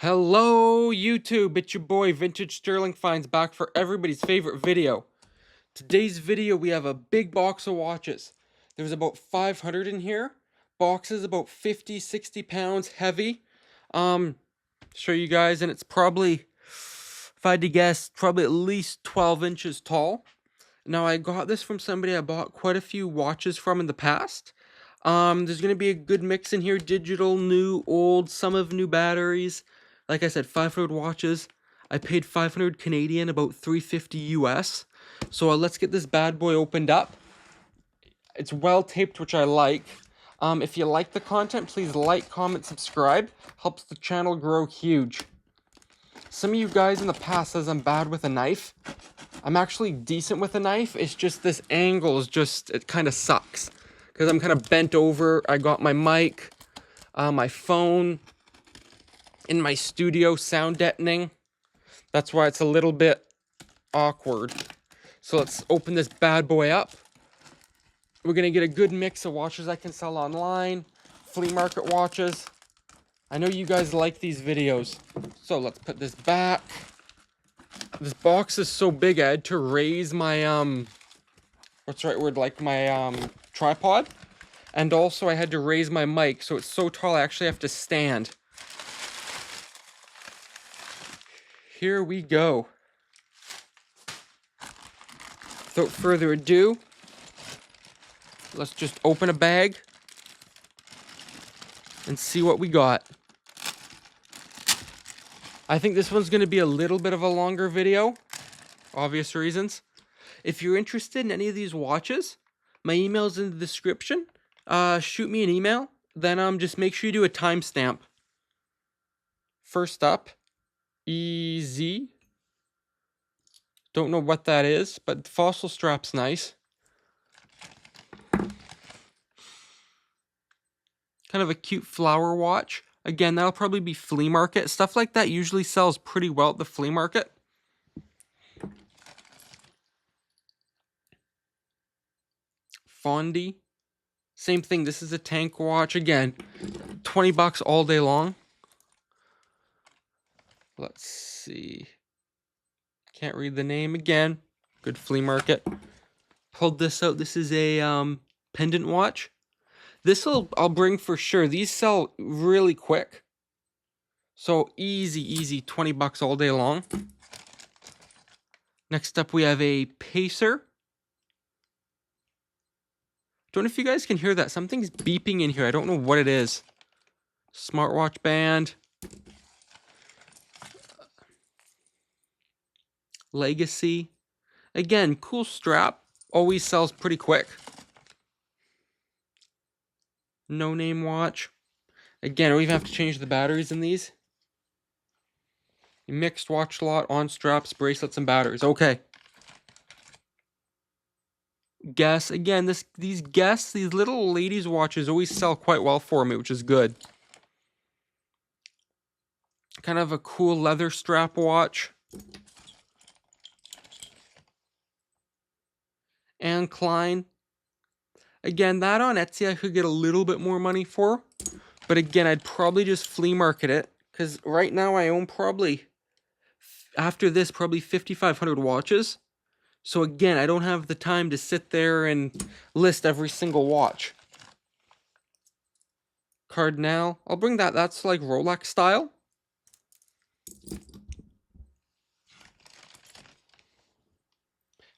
Hello YouTube, it's your boy Vintage Sterling Finds back for everybody's favorite video. Today's video we have a big box of watches. There's about 500 in here. Box is about 50-60 pounds heavy. Show you guys, and it's probably, if I had to guess, probably at least 12 inches tall. Now I got this from somebody I bought quite a few watches from in the past. There's gonna be a good mix in here, digital, new, old, some of new batteries. Like I said, 500 watches. I paid 500 Canadian, about 350 US. So let's get this bad boy opened up. It's well taped, which I like. If you like the content, please like, comment, subscribe. Helps the channel grow huge. Some of you guys in the past says I'm bad with a knife. I'm actually decent with a knife. It's just this angle is just, it kind of sucks. Because I'm kind of bent over. I got my mic, my phone in my studio sound deadening. That's why it's a little bit awkward. So let's open this bad boy up. We're going to get a good mix of watches I can sell online, flea market watches. I know you guys like these videos. So let's put this back. This box is so big I had to raise my, what's the right word, like my tripod. And also I had to raise my mic, so it's so tall I actually have to stand. Here we go. Without further ado, let's just open a bag and see what we got. I think this one's going to be a little bit of a longer video, obvious reasons. If you're interested in any of these watches, my email's in the description. Shoot me an email, then just make sure you do a timestamp. First up, EZ. Don't know what that is, but the fossil strap's nice. Kind of a cute flower watch. Again, that'll probably be flea market. Stuff like that usually sells pretty well at the flea market. Fondy. Same thing, this is a tank watch. Again, 20 bucks all day long. Let's see. Can't read the name again. Good flea market. Pulled this out. This is a pendant watch. I'll bring for sure. These sell really quick. So easy, 20 bucks all day long. Next up we have a Pacer. Don't know if you guys can hear that. Something's beeping in here. I don't know what it is. Smartwatch band. Legacy. Again, cool strap. Always sells pretty quick. No name watch. Again, I don't even have to change the batteries in these. Mixed watch lot, on straps, bracelets, and batteries. Okay. Guess. Again, these little ladies' watches always sell quite well for me, which is good. Kind of a cool leather strap watch. And Klein. Again, that on Etsy I could get a little bit more money for. But again, I'd probably just flea market it. Because right now I own probably, after this, probably 5,500 watches. So again, I don't have the time to sit there and list every single watch. Cardinal. I'll bring that. That's like Rolex style.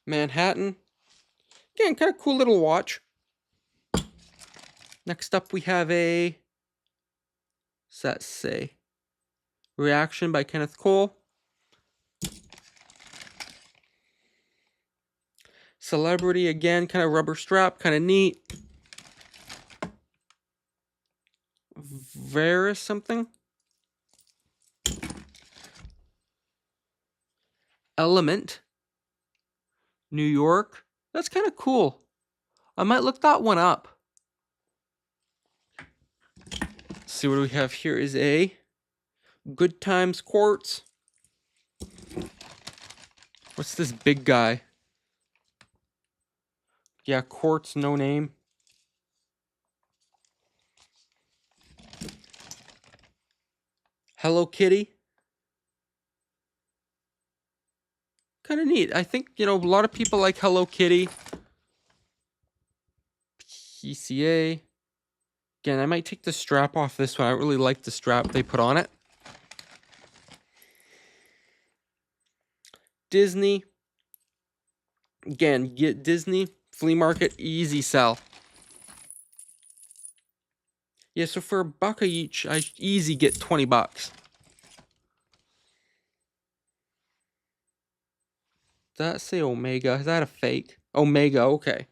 Manhattan. Again, kind of cool little watch. Next up we have a, what's that say? Reaction by Kenneth Cole. Celebrity, again, kind of rubber strap, kind of neat. Veris something. Element. New York. That's kind of cool. I might look that one up. Let's see what we have here is a Good Times Quartz. What's this big guy? Yeah, quartz, no name. Hello Kitty. Kind of neat. I think, a lot of people like Hello Kitty. PCA. Again, I might take the strap off this one. I don't really like the strap they put on it. Disney. Again, get Disney. Flea market, easy sell. Yeah, so for $1 each, I easy get 20 bucks. Does that say Omega? Is that a fake? Omega, okay.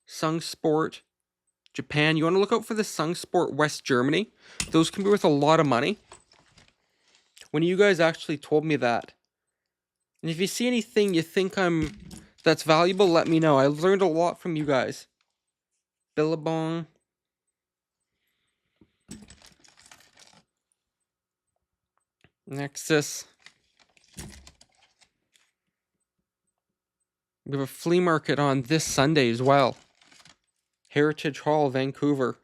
Sung Sport, Japan. You want to look out for the Sung Sport West Germany. Those can be worth a lot of money. When you guys actually told me that. And if you see anything you think that's valuable, let me know. I learned a lot from you guys. Billabong. Nexus. We have a flea market on this Sunday as well. Heritage Hall, Vancouver.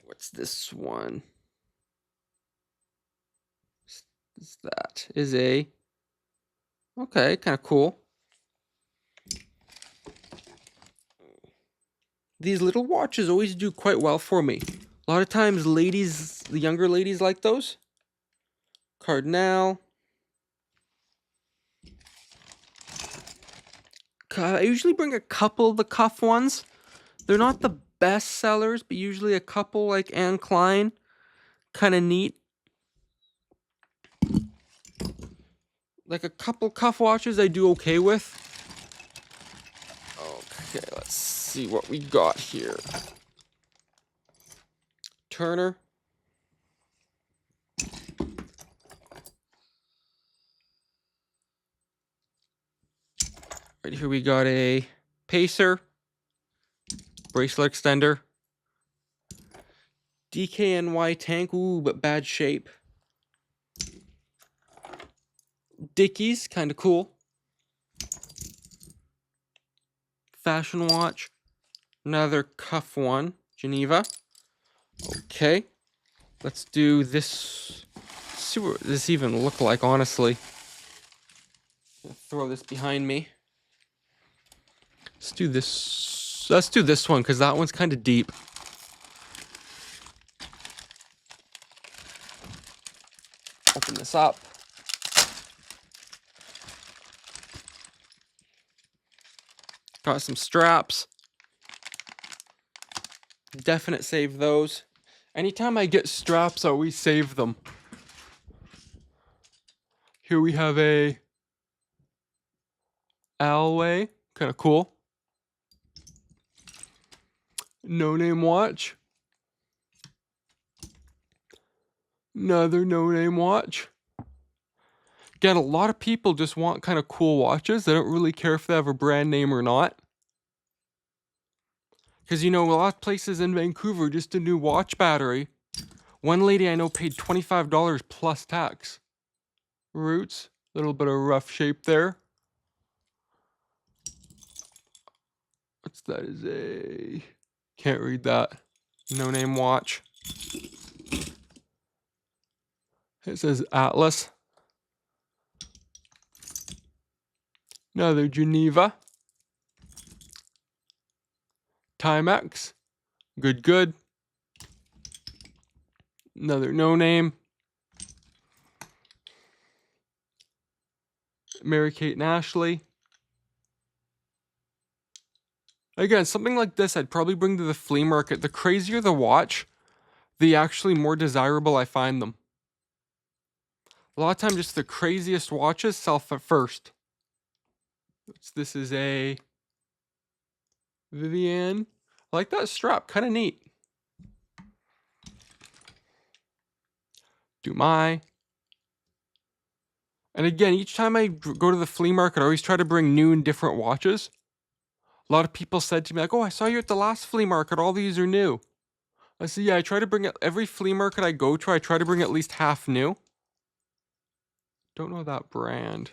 What's this one? That is a... Okay, kind of cool. These little watches always do quite well for me. A lot of times ladies, the younger ladies like those. Cardinal. I usually bring a couple of the cuff ones. They're not the best sellers, but usually a couple like Anne Klein. Kind of neat. Like a couple cuff watches I do okay with. Okay, let's see what we got here. Turner. Right here we got a Pacer. Bracelet extender. DKNY tank. Ooh, but bad shape. Dickies, kind of cool. Fashion watch. Another cuff one. Geneva. Okay. Let's do this. Let's see what this even look like, honestly. Throw this behind me. Let's do this. Let's do this one, because that one's kind of deep. Open this up. Got some straps. Definite save those. Anytime I get straps, I always save them. Here we have a Alway. Kind of cool. No-name watch. Another no-name watch. Again, a lot of people just want kind of cool watches. They don't really care if they have a brand name or not. Because, a lot of places in Vancouver, just a new watch battery. One lady I know paid $25 plus tax. Roots. A little bit of rough shape there. What's that? Is a... Can't read that. No-name watch. It says Atlas. Another Geneva. Timex. Good. Another no-name. Mary-Kate and Ashley. Again, something like this I'd probably bring to the flea market. The crazier the watch, the actually more desirable I find them. A lot of times, just the craziest watches sell first. This is a Vivienne. I like that strap, kind of neat. Dumai. And again, each time I go to the flea market, I always try to bring new and different watches. A lot of people said to me, like, oh, I saw you at the last flea market. All these are new. I said, yeah, I try to bring it. Every flea market I go to, I try to bring at least half new. Don't know that brand.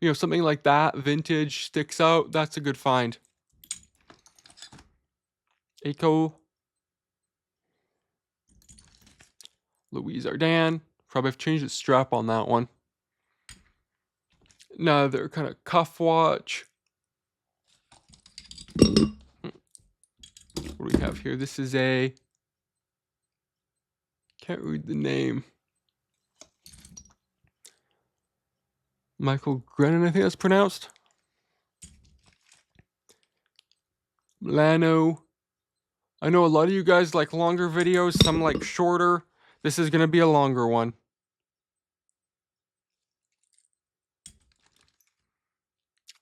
You know, something like that, vintage, sticks out. That's a good find. Aco. Louise Ardan. Probably have changed the strap on that one. Another kind of cuff watch. What do we have here? This is a... Can't read the name. Michael Grennan, I think that's pronounced. Milano. I know a lot of you guys like longer videos, some like shorter. This is going to be a longer one.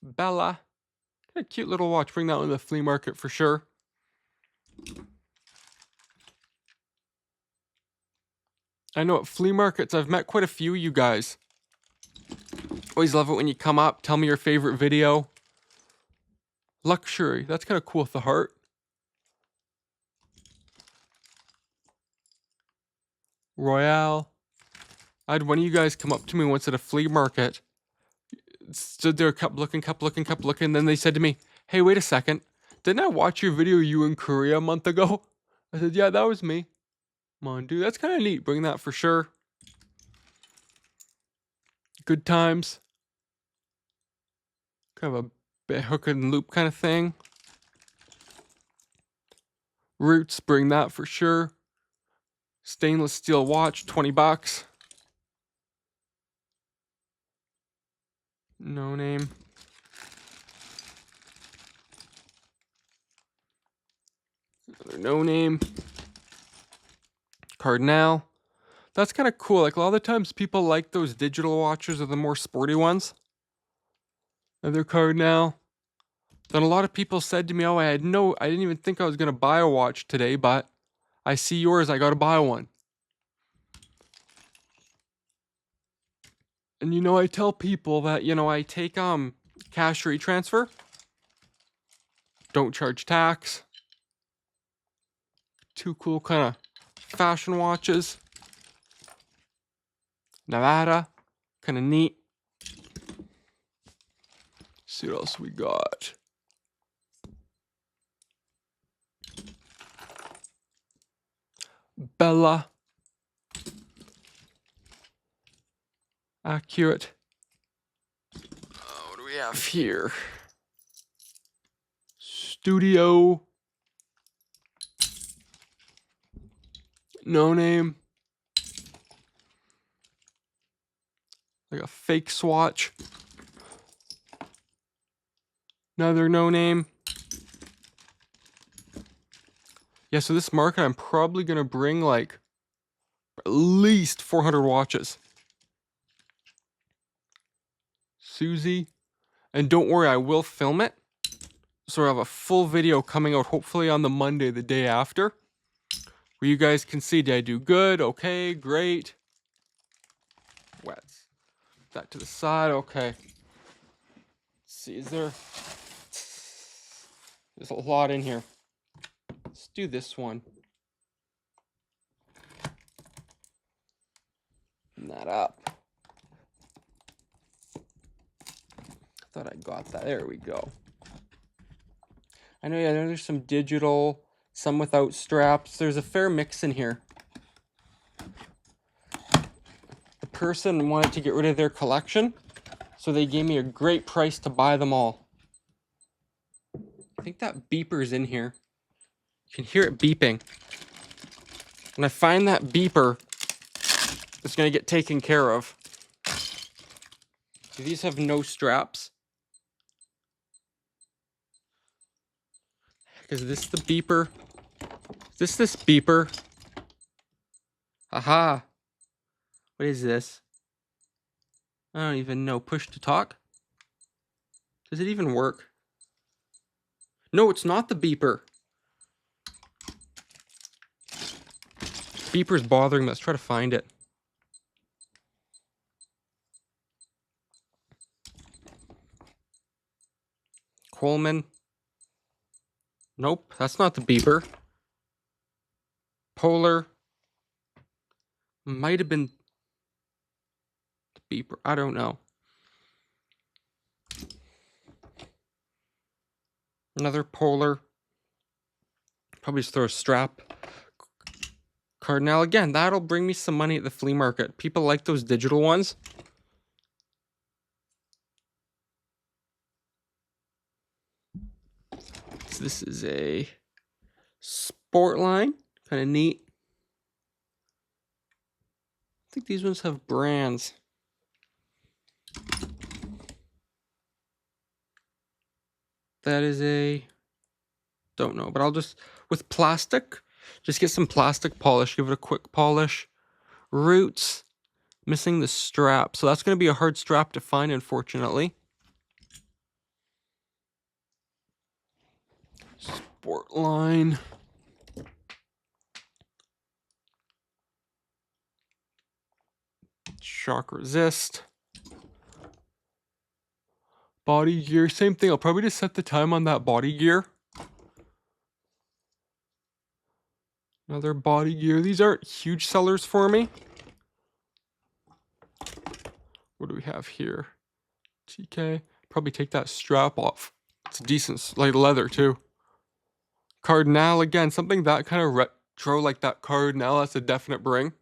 Bella. A cute little watch. Bring that one to the flea market for sure. I know at flea markets, I've met quite a few of you guys. Always love it when you come up, tell me your favorite video. Luxury. That's kind of cool with the heart. Royale. I had one of you guys come up to me once at a flea market. Stood there, kept looking. Then they said to me, "Hey, wait a second. Didn't I watch your video you in Korea a month ago?" I said, "Yeah, that was me." Come on, dude. That's kind of neat. Bring that for sure. Good times. Kind of a bit hook and loop kind of thing. Roots, bring that for sure. Stainless steel watch, 20 bucks. No name. Another no name. Cardinal. That's kind of cool. Like a lot of the times people like those digital watches or the more sporty ones. Another Cardinal. Then a lot of people said to me, "Oh, I didn't even think I was going to buy a watch today, but I see yours, I got to buy one." And you know, I tell people that, you know, I take cash retransfer. Don't charge tax. Two cool kind of fashion watches. Nevada, kind of neat. See what else we got. Bella. Accurate. What do we have here? Studio. No name. Like a fake swatch. Another no name. Yeah, so this market I'm probably going to bring like at least 400 watches. Susie. And don't worry, I will film it. So I have a full video coming out hopefully on the Monday, the day after. Where you guys can see, did I do good? Okay, great. Wets. That to the side, okay. Let's see, there's a lot in here. Let's do this one. Open that up. Thought I got that. There we go. I know, yeah, there's some digital, some without straps. There's a fair mix in here. The person wanted to get rid of their collection, so they gave me a great price to buy them all. I think that beeper's in here. You can hear it beeping. When I find that beeper, it's going to get taken care of. These have no straps. Is this the beeper? Is this beeper? Haha. What is this? I don't even know. Push to talk? Does it even work? No, it's not the beeper. Beeper's bothering me. Let's try to find it. Coleman. Nope, that's not the beeper. Polar. Might have been... beeper. I don't know. Another polar. Probably just throw a strap. Cardinal again. That'll bring me some money at the flea market. People like those digital ones. So this is a sport line. Kind of neat. I think these ones have brands. That is a... don't know, but I'll just... with plastic, just get some plastic polish. Give it a quick polish. Roots. Missing the strap. So that's going to be a hard strap to find, unfortunately. Sport line. Shock resist. Body gear, same thing. I'll probably just set the time on that body gear. Another body gear. These aren't huge sellers for me. What do we have here? TK. Probably take that strap off. It's a decent light leather too. Cardinal again. Something that kind of retro like that Cardinal. That's a definite bring.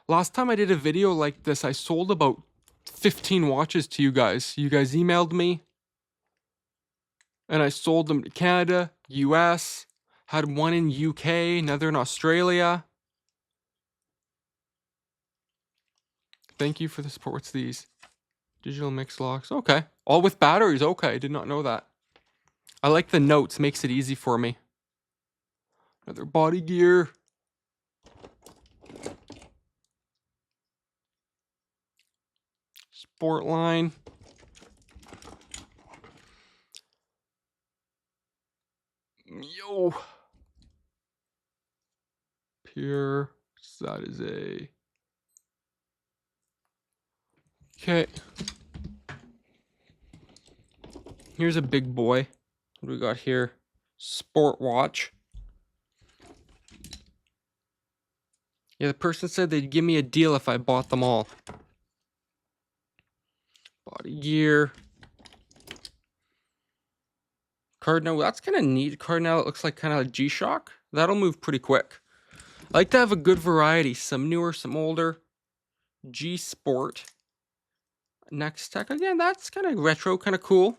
Last time I did a video like this, I sold about 15 watches to you guys. You guys emailed me. And I sold them to Canada, US, had one in UK, another in Australia. Thank you for the support. What's these? Digital mix locks. Okay. All with batteries. Okay. I did not know that. I like the notes. Makes it easy for me. Another body gear. Sport line. Yo. Pure. So that is a... okay. Here's a big boy. What do we got here? Sport watch. Yeah, the person said they'd give me a deal if I bought them all. Body gear. Cardinal, that's kind of neat. Cardinal, it looks like kind of a G-Shock. That'll move pretty quick. I like to have a good variety. Some newer, some older. G-Sport. Next Tech. Again, that's kind of retro, kind of cool.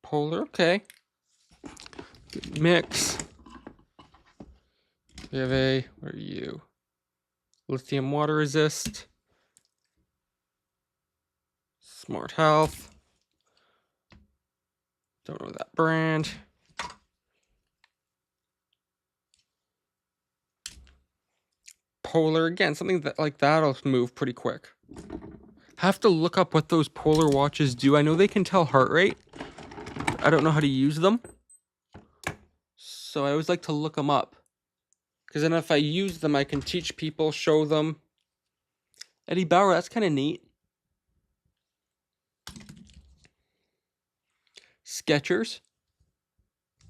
Polar, okay. Good mix. We have a, where are you? Lithium water resist. Smart Health. Don't know that brand. Polar, again, something that like that'll move pretty quick. Have to look up what those Polar watches do. I know they can tell heart rate. I don't know how to use them. So I always like to look them up. Because then if I use them, I can teach people, show them. Eddie Bauer, that's kind of neat. Skechers.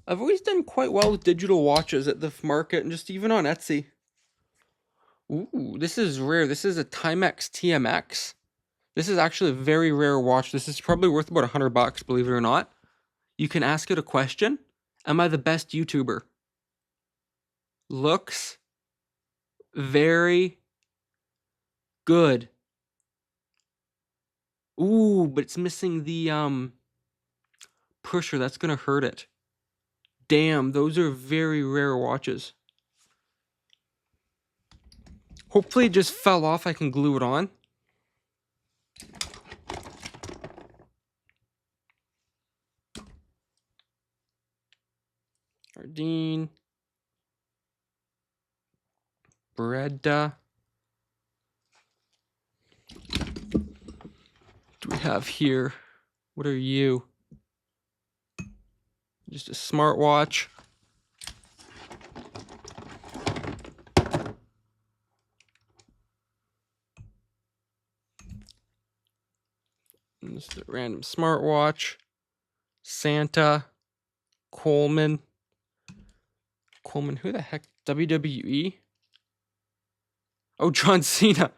I've always done quite well with digital watches at the market and just even on Etsy. Ooh, this is rare. This is a Timex TMX. This is actually a very rare watch. This is probably worth about $100, believe it or not. You can ask it a question. Am I the best YouTuber? Looks very good. Ooh, but it's missing the pusher. That's gonna hurt it. Damn, those are very rare watches. Hopefully it just fell off. I can glue it on. Ardeen. Breda. What do we have here? What are you? Just a smartwatch. Just a random smartwatch. Santa. Coleman. Coleman, who the heck? WWE? Oh, John Cena.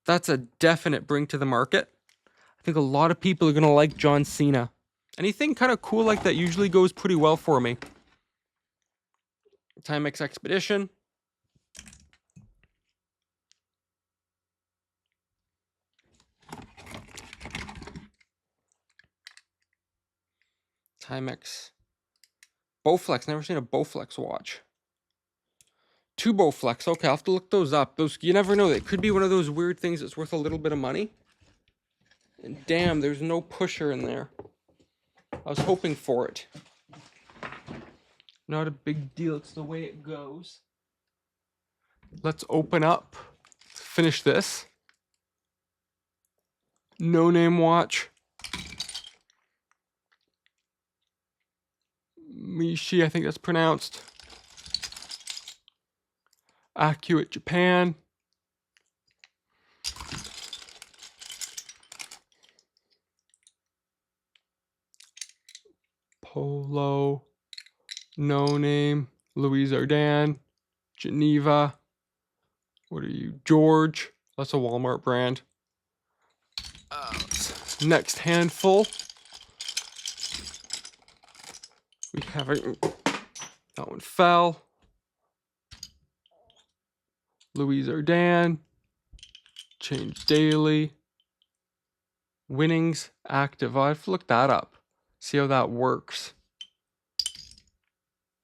That's a definite bring to the market. I think a lot of people are going to like John Cena. Anything kind of cool like that usually goes pretty well for me. Timex Expedition. Timex. Bowflex. Never seen a Bowflex watch. Two Bowflex. Okay, I'll have to look those up. Those, you never know. It could be one of those weird things that's worth a little bit of money. And damn, there's no pusher in there. I was hoping for it. Not a big deal. It's the way it goes. Let's open up. Finish this. No name watch. Mishi, I think that's pronounced. Accurate Japan. Polo. No name. Louise Ardan. Geneva. What are you? George. That's a Walmart brand. Next handful. We have it. That one fell. Louise Ardan. Change daily. Winnings active. I'll have to look that up. See how that works.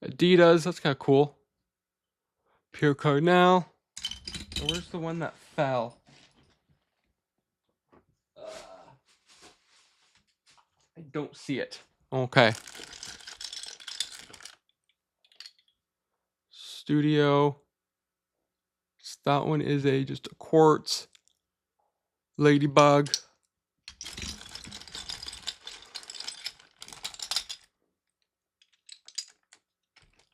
Adidas. That's kind of cool. Pierre Cardinal. Where's the one that fell? I don't see it. Okay. Studio. That one is just a quartz. Ladybug.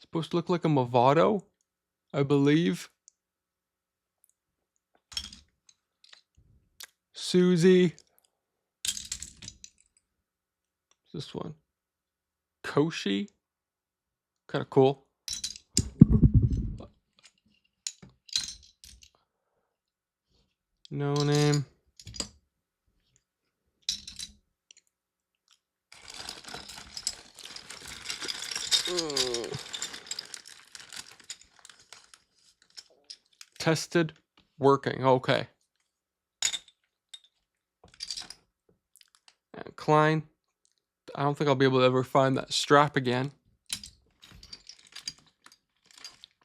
Supposed to look like a Movado, I believe. Susie. This one. Koshi. Kind of cool. No name. Tested. Working. Okay. And Klein. I don't think I'll be able to ever find that strap again.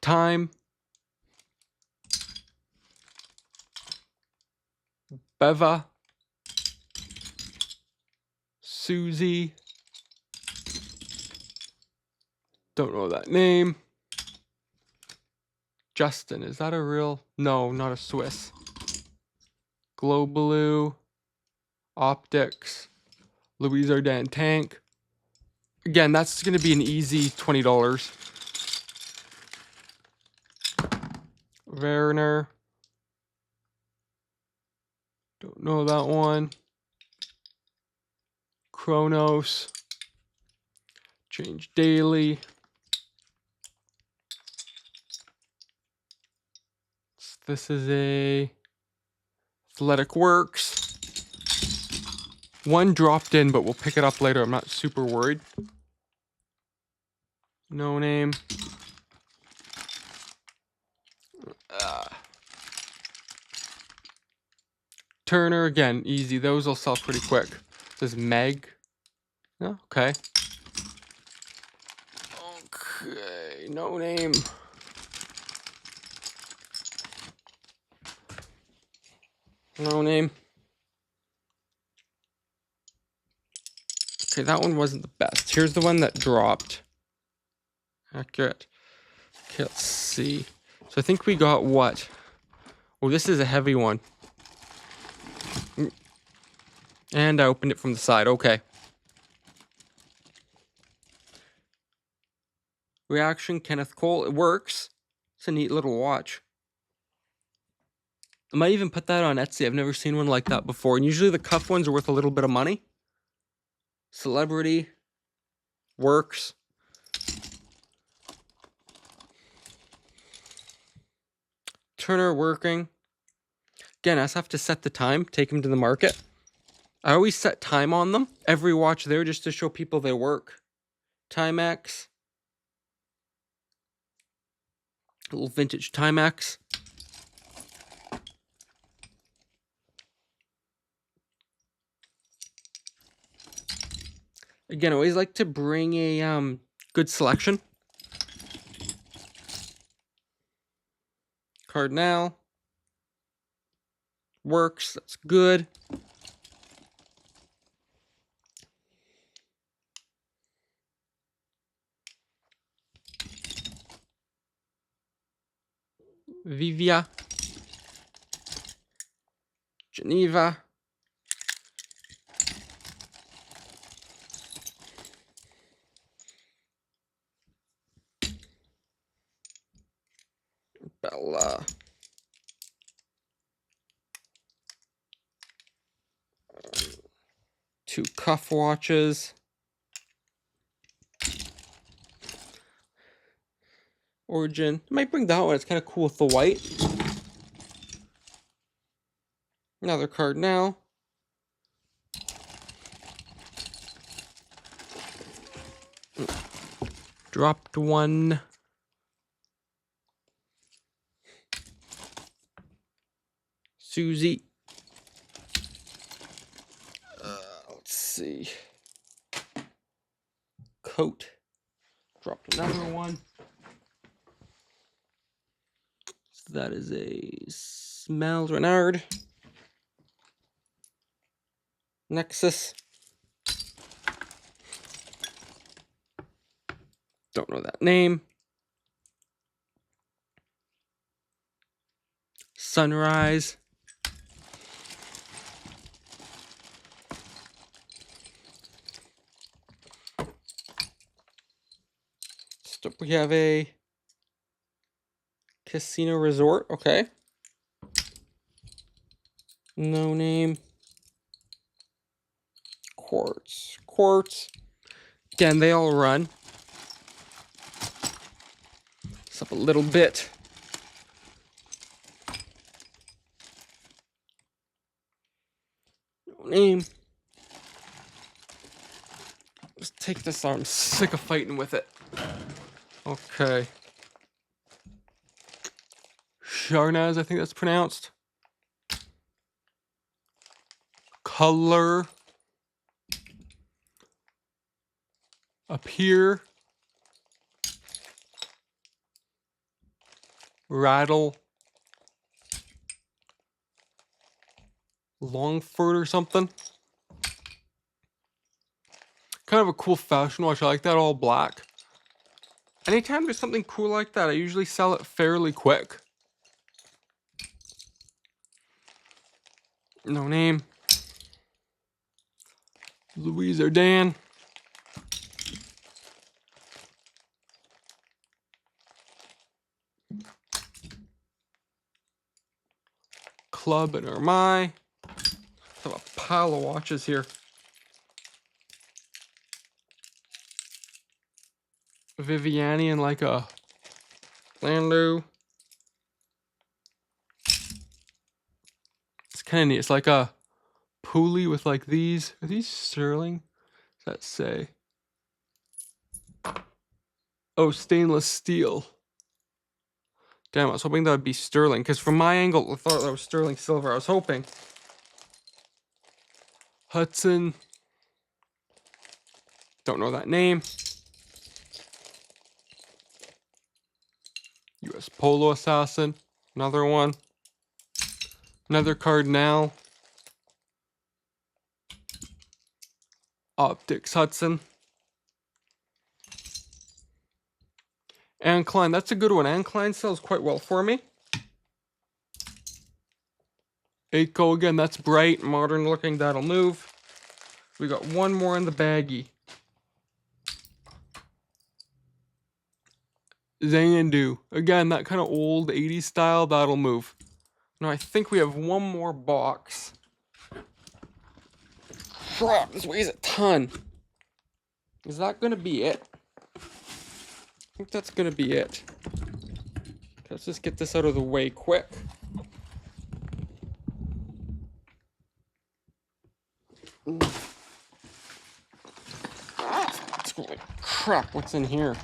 Time. Beva. Susie. Don't know that name. Justin, is that a real? No, not a Swiss. Globaloo. Optics. Louise Ardan tank. Again, that's going to be an easy $20. Werner. Don't know that one. Chronos. Change daily. This is a Athletic Works. One dropped in, but we'll pick it up later. I'm not super worried. No name. Turner, again, easy. Those will sell pretty quick. This is Meg. Oh, okay. Okay, no name. No name. Okay, that one wasn't the best. Here's the one that dropped. Accurate. Okay, let's see. So I think we got what? Oh, this is a heavy one. And I opened it from the side. Okay. Reaction, Kenneth Cole. It works. It's a neat little watch. I might even put that on Etsy. I've never seen one like that before. And usually the cuff ones are worth a little bit of money. Celebrity. Works. Turner working. Again, I just have to set the time, take them to the market. I always set time on them. Every watch there just to show people they work. Timex. A little vintage Timex. Again, I always like to bring a good selection. Cardinal. Works. That's good. Vivia. Geneva. Bella. Two cuff watches. Origin. I might bring that one. It's kind of cool with the white. Another Cardinal. Dropped one. Susie. Let's see. Coat. Dropped another one. So that is a Smell Renard. Nexus. Don't know that name. Sunrise. We have a Casino Resort. Okay. No name. Quartz. Quartz. Again, they all run. It's up a little bit. No name. Just take this out. I'm sick of fighting with it. Okay. Charnaz, I think that's pronounced. Color. Appear. Rattle. Longford or something. Kind of a cool fashion watch. I like that all black. Anytime there's something cool like that, I usually sell it fairly quick. No name. Louise or Dan. Club and Hermai. Have a pile of watches here. Viviani and like a Lando. It's kind of neat. It's like a pulley with like these. Are these sterling? What does that say? Oh, stainless steel. Damn, I was hoping that would be sterling. Because from my angle, I thought that was sterling silver. I was hoping. Hudson. Don't know that name. US Polo Assassin. Another one. Another Cardinal. Optics Hudson. Anne Klein. That's a good one. Anne Klein sells quite well for me. Aiko again. That's bright, modern looking. That'll move. We got one more in the baggie. Xanadu. Again, that kind of old 80s style. That'll move. No, I think we have one more box. Crap, this weighs a ton. Is that gonna be it? I think that's gonna be it. Let's just get this out of the way quick. Holy crap, what's in here?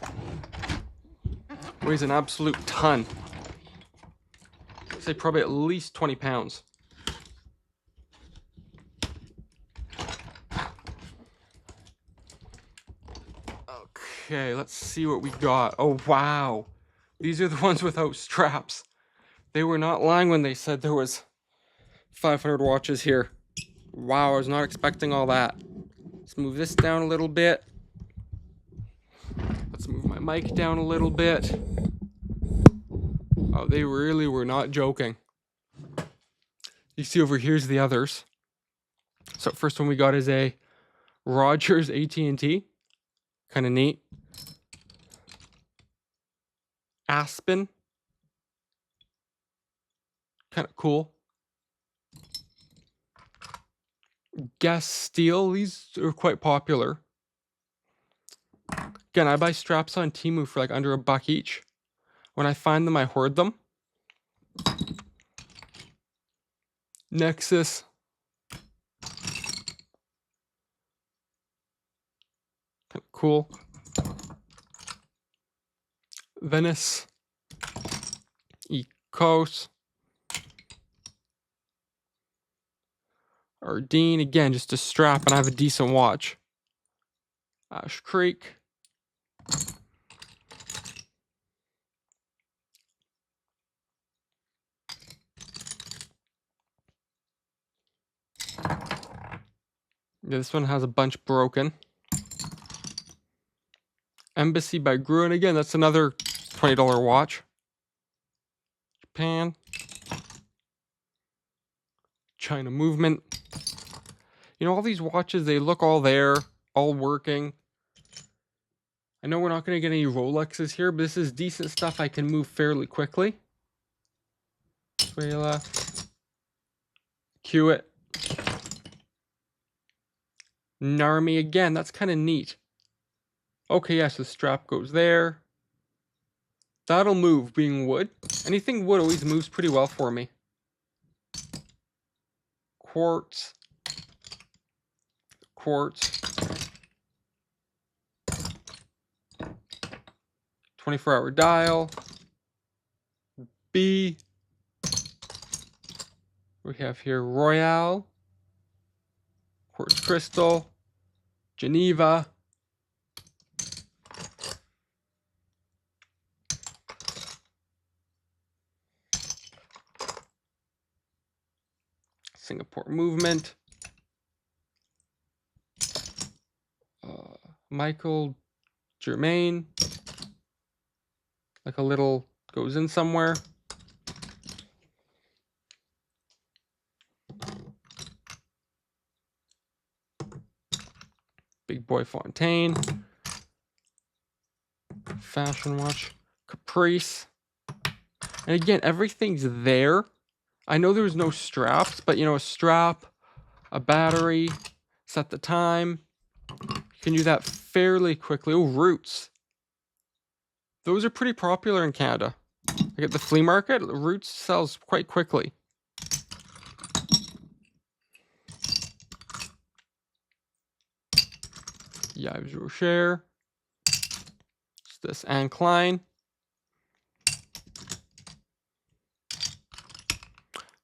Weighs an absolute ton. I'd say probably at least 20 pounds. Okay, let's see what we got. Oh, wow. These are the ones without straps. They were not lying when they said there was 500 watches here. Wow, I was not expecting all that. Let's move this down a little bit. Let's move my mic down a little bit. Oh, they really were not joking. You see over here's the others. So first one we got is a Rogers AT&T. Kind of neat. Aspen. Kind of cool. Guess Steel. These are quite popular. Again, I buy straps on Temu for like under $1 each. When I find them, I hoard them. Nexus. Kind of cool. Venice. Ecos. Ardeen. Again, just a strap, and I have a decent watch. Ash Creek. Yeah, this one has a bunch broken. Embassy by Gruen. Again, that's another $20 watch. Japan. China Movement. You know, all these watches, they look all there, all working. I know we're not going to get any Rolexes here, but this is decent stuff I can move fairly quickly. Venezuela. Hewitt. Narmi again, that's kind of neat. Okay, yes, the strap goes there. That'll move, being wood. Anything wood always moves pretty well for me. Quartz. Quartz. 24-hour dial. B. We have here Royale. Quartz crystal. Geneva. Singapore Movement. Michael Germain. Like a little goes in somewhere. Big Boy Fontaine. Fashion watch. Caprice. And again, everything's there. I know there's no straps, but you know, a strap, a battery, set the time. You can do that fairly quickly. Oh, Roots. Those are pretty popular in Canada. Like at the flea market, Roots sells quite quickly. Yves Rocher. It's this Anne Klein.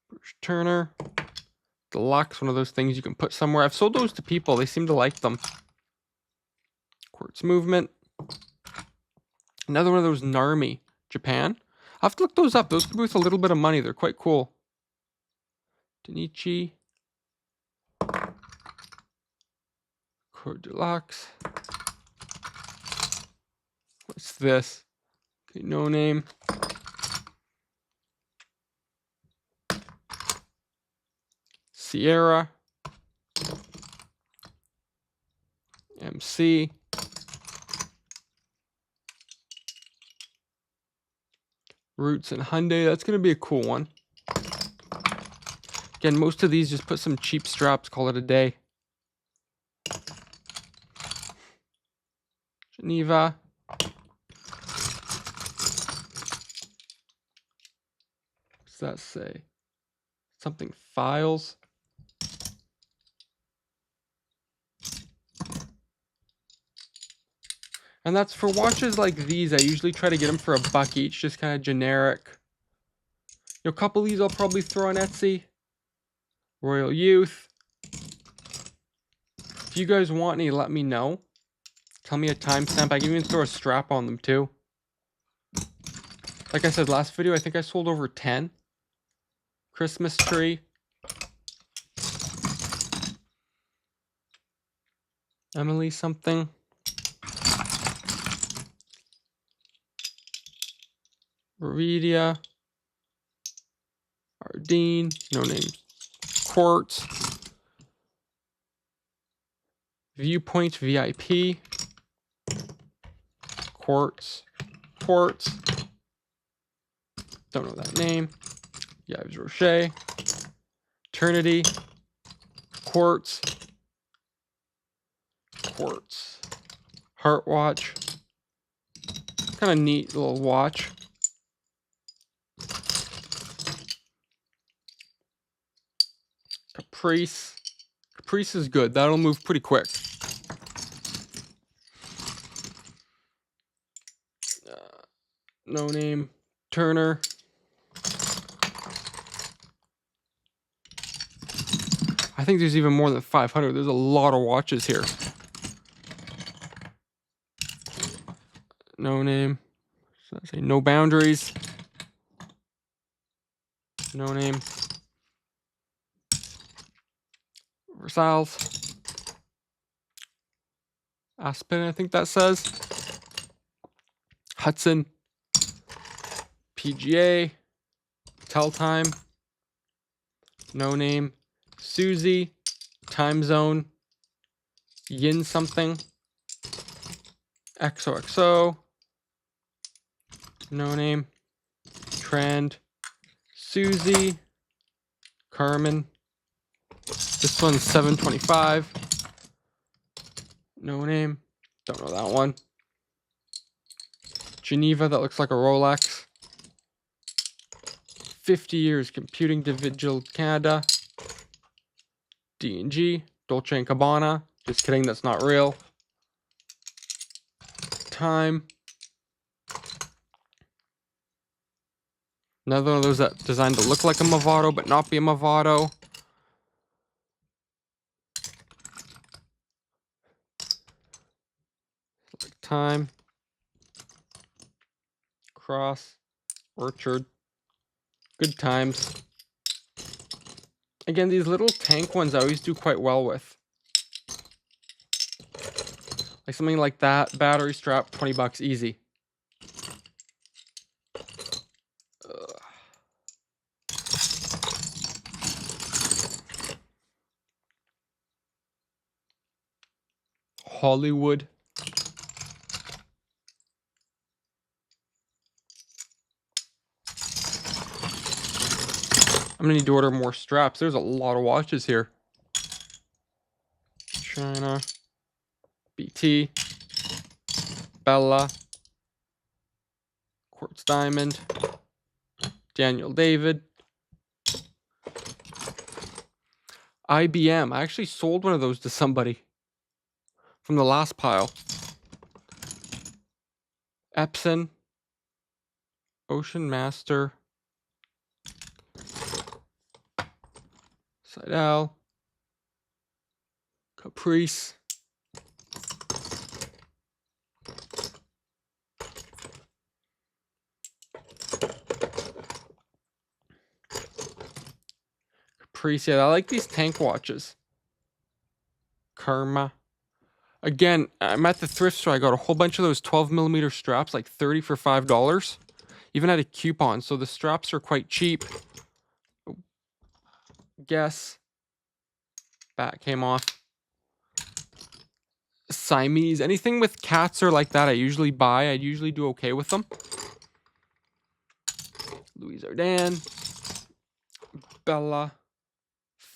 Bruce Turner. Deluxe, one of those things you can put somewhere. I've sold those to people. They seem to like them. Quartz Movement. Another one of those Narmi. Japan. I'll have to look those up. Those could be worth a little bit of money. They're quite cool. Denichi. Code Deluxe. What's this? Okay, no name. Sierra. MC. Roots and Hyundai. That's going to be a cool one. Again, most of these just put some cheap straps, call it a day. Geneva. What's that say? Something files. And that's for watches like these. I usually try to get them for $1 each, just kind of generic. A couple of these I'll probably throw on Etsy. Royal Youth. If you guys want any, let me know. Tell me a timestamp. I can even throw a strap on them too. Like I said last video, I think I sold over 10. Christmas tree. Emily something. Viridia. Ardeen. No names. Quartz. Viewpoint VIP. Quartz. Quartz. Don't know that name. Yves Rocher. Eternity. Quartz. Quartz. Heart watch. Kind of neat little watch. Caprice. Caprice is good. That'll move pretty quick. No name. Turner. I think there's even more than 500. There's a lot of watches here. No name. So I say no boundaries. No name. Versailles. Aspen, I think that says. Hudson. PGA. Tell Time. No name. Susie. Time Zone. Yin something. XOXO. No name. Trend. Susie. Carmen. This one's 725. No name. Don't know that one. Geneva, that looks like a Rolex. 50 years computing Digital Canada. D&G. Dolce & Gabbana. Just kidding, that's not real. Time. Another one of those that designed to look like a Movado, but not be a Movado. Time. Cross. Orchard. Good times. Again, these little tank ones I always do quite well with. Like something like that. Battery strap, $20 easy. Hollywood. I'm gonna need to order more straps. There's a lot of watches here. China. BT. Bella. Quartz Diamond. Daniel David. IBM. I actually sold one of those to somebody from the last pile. Epson. Ocean Master. Seidel. Caprice. Caprice. Yeah, I like these tank watches. Karma. Again, I'm at the thrift store. I got a whole bunch of those 12mm straps, like 30 for $5. Even had a coupon, so the straps are quite cheap. Guess. Bat came off. Siamese. Anything with cats or like that I usually buy. I usually do okay with them. Louise Ardan. Bella.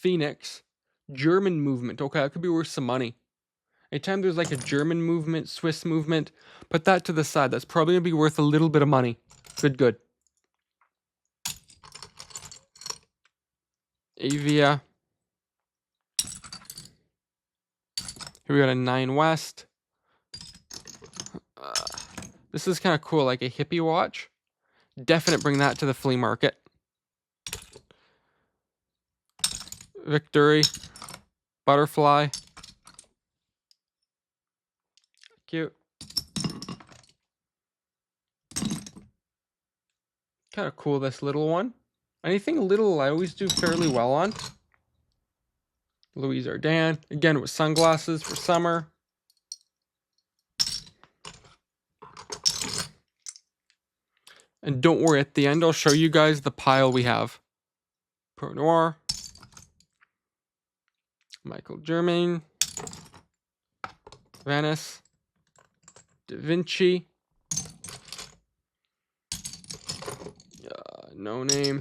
Phoenix. German movement. Okay, that could be worth some money. Anytime there's like a German movement, Swiss movement, put that to the side. That's probably going to be worth a little bit of money. Good, good. Avia. Here we got a 9 West. This is kind of cool, like a hippie watch. Definite bring that to the flea market. Victory. Butterfly. Cute. Kind of cool, this little one. Anything little I always do fairly well on. Louise Ardan. Again, with sunglasses for summer. And don't worry, at the end I'll show you guys the pile we have. Pro Noir. Michael Germain. Venice. Da Vinci. No name.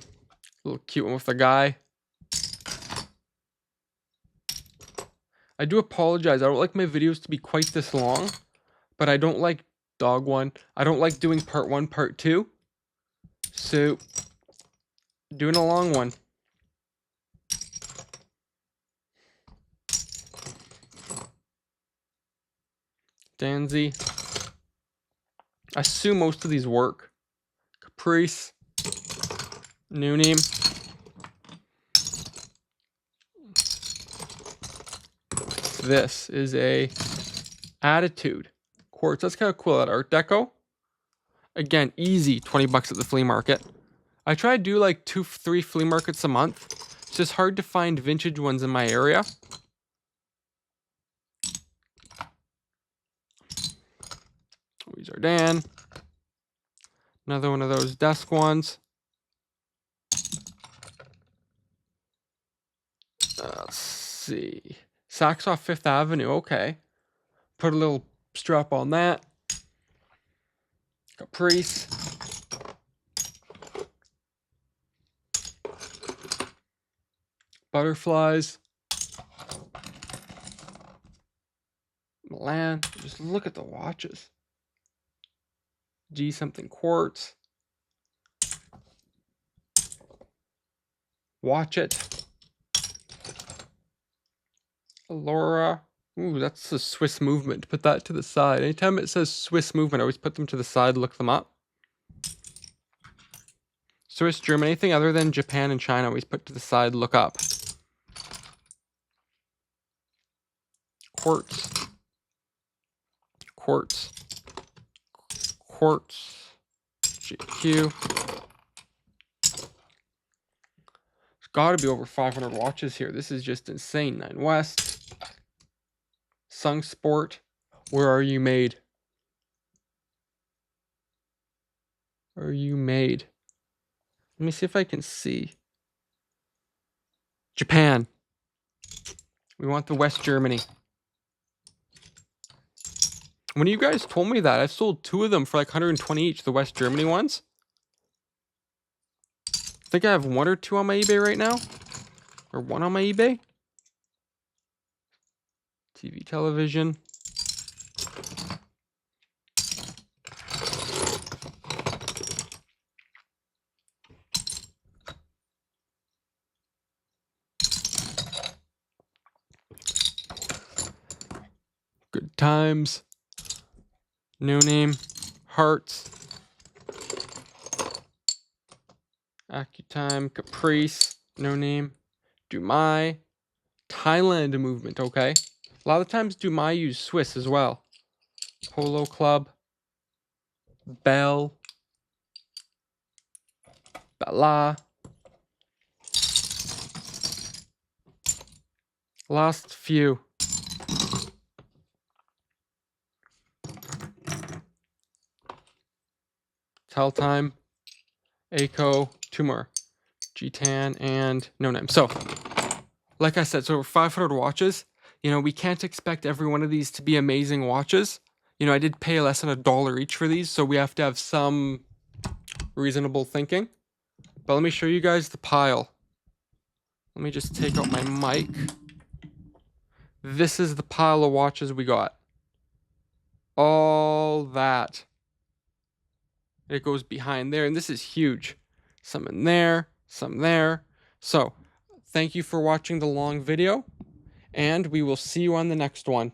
Little cute one with a guy. I do apologize. I don't like my videos to be quite this long, but I don't like dog one. I don't like doing part 1, part 2. So, doing a long one. Danzy. I assume most of these work. Caprice. New name. This is a Attitude quartz. That's kind of cool. That Art Deco. Again, easy 20 bucks at the flea market. I try to do like 2-3 flea markets a month. It's just hard to find vintage ones in my area. Louise Ardan. Another one of those desk ones. Let's see. Saks off 5th Avenue. Okay. Put a little strap on that. Caprice. Butterflies. Milan. Just look at the watches. G something quartz. Watch it. Allura. Ooh, that's a Swiss movement. Put that to the side. Anytime it says Swiss movement, I always put them to the side, look them up. Swiss, German, anything other than Japan and China, I always put to the side, look up. Quartz. Quartz. Quartz. GQ. There's got to be over 500 watches here. This is just insane. 9 West. Sung Sport. Where are you made? Are you made? Let me see if I can see. Japan. We want the West Germany. When you guys told me that, I've sold 2 of them for like 120 each, the West Germany ones. I think I have 1 or 2 on my eBay right now. Or 1 on my eBay. TV, television. Good Times. No Name. Hearts. Accutime. Caprice. No Name. Dumai. Thailand movement, okay. A lot of times Dumai use Swiss as well. Polo Club. Bell. Bella. Last few. Tell Time. Aco. 2 more. G-Tan and No Name. So, like I said, so over 500 watches. You know, we can't expect every one of these to be amazing watches. You know, I did pay less than $1 each for these, so we have to have some reasonable thinking. But let me show you guys the pile. Let me just take out my mic. This is the pile of watches we got. All that. It goes behind there, and this is huge. Some in there, some there. So, thank you for watching the long video, and we will see you on the next one.